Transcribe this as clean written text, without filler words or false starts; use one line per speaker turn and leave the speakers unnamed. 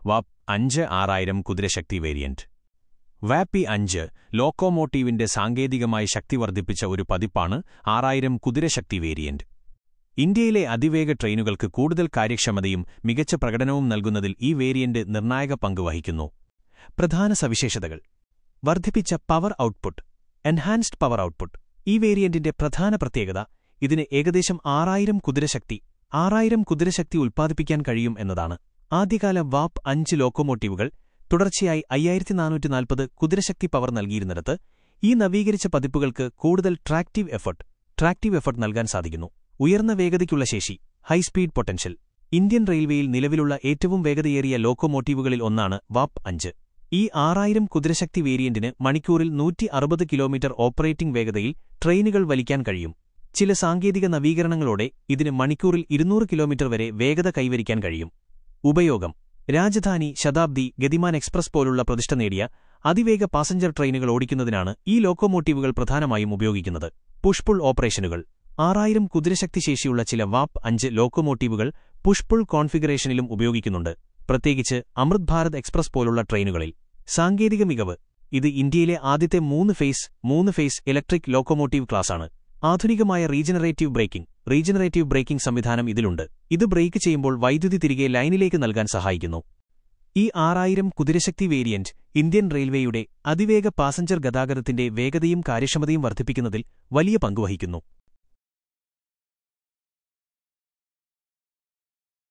വാപ്പ് 5-6000 കുതിരശക്തി variant. വാപ്പി 5 ലോക്കോമോട്ടീവിന്റെ സാങ്കേതികമായി ശക്തി വർദ്ധിപ്പിച്ച ഒരു പതിപ്പാണ് 6000 കുതിരശക്തി വേരിയന്റ്. ഇന്ത്യയിലെ അതിവേഗ ട്രെയിനുകൾക്ക് കൂടുതൽ കാര്യക്ഷമതയും മികച്ച പ്രകടനവും നൽകുന്നതിൽ ഈ വേരിയന്റ് നിർണായക പങ്ക് വഹിക്കുന്നു. പ്രധാന സവിശേഷതകൾ: വർദ്ധിപ്പിച്ച power output, enhanced power output. ഈ വേരിയന്റിന്റെ പ്രധാന പ്രത്യേകത ഇതിന് ഏകദേശം 6000 കുതിരശക്തി ഉൽപ്പാദിപ്പിക്കാൻ കഴിയും എന്നതാണ്. ആദ്യകാല വാപ്പ് 5 ലോക്കോമോട്ടീവുകൾ തുടർച്ചയായി 5440 കുതിരശക്തി പവർ നൽകിയിരുന്നിടത്ത് ഈ നവീകരിച്ച പതിപ്പുകൾക്ക് കൂടുതൽ ട്രാക്റ്റീവ് എഫർട്ട് നൽകാൻ സാധിക്കുന്നു. ഉയർന്ന വേഗതയ്ക്കുള്ള ശേഷി, ഹൈസ്പീഡ് പൊട്ടൻഷ്യൽ. ഇന്ത്യൻ റെയിൽവേയിൽ നിലവിലുള്ള ഏറ്റവും വേഗതയേറിയ ലോക്കോമോട്ടീവുകളിൽ ഒന്നാണ് വാപ്പ് 5. ഈ 6000 കുതിരശക്തി വേരിയന്റിന് മണിക്കൂറിൽ 160 കിലോമീറ്റർ ഓപ്പറേറ്റിംഗ് വേഗതയിൽ ട്രെയിനുകൾ വലിക്കാൻ കഴിയും. ചില സാങ്കേതിക നവീകരണങ്ങളോടെ ഇതിന് മണിക്കൂറിൽ 200 കിലോമീറ്റർ വരെ വേഗത കൈവരിക്കാൻ കഴിയും. ഉപയോഗം: രാജധാനി, ശതാബ്ദി, ഗതിമാൻ എക്സ്പ്രസ് പോലുള്ള പ്രതിഷ്ഠ നേടിയ അതിവേഗ പാസഞ്ചർ ട്രെയിനുകൾ ഓടിക്കുന്നതിനാണ് ഈ ലോക്കോമോട്ടീവുകൾ പ്രധാനമായും ഉപയോഗിക്കുന്നത്. പുഷ്-പുൾ ഓപ്പറേഷനുകൾ: 6000 കുതിരശക്തി ശേഷിയുള്ള ചില വാപ്പ് 5 ലോക്കോമോട്ടീവുകൾ പുഷ്-പുൾ കോൺഫിഗറേഷനിലും ഉപയോഗിക്കുന്നുണ്ട്, പ്രത്യേകിച്ച് അമൃത് ഭാരത് എക്സ്പ്രസ് പോലുള്ള ട്രെയിനുകളിൽ. സാങ്കേതിക മികവ്: ഇത് ഇന്ത്യയിലെ ആദ്യത്തെ 3 ഫേസ് ഇലക്ട്രിക് ലോക്കോമോട്ടീവ് ക്ലാസാണ്. ആധുനികമായ റീജനറേറ്റീവ് ബ്രേക്കിംഗ് സംവിധാനം ഇതിലുണ്ട്. ഇത് ബ്രേക്ക് ചെയ്യുമ്പോൾ വൈദ്യുതി തിരികെ ലൈനിലേക്ക് നൽകാൻ സഹായിക്കുന്നു. ഈ 6000 കുതിരശക്തി വേരിയന്റ് ഇന്ത്യൻ റെയിൽവേയുടെ അതിവേഗ പാസഞ്ചർ ഗതാഗതത്തിന്റെ വേഗതയും കാര്യക്ഷമതയും വർദ്ധിപ്പിക്കുന്നതിൽ വലിയ പങ്കുവഹിക്കുന്നു.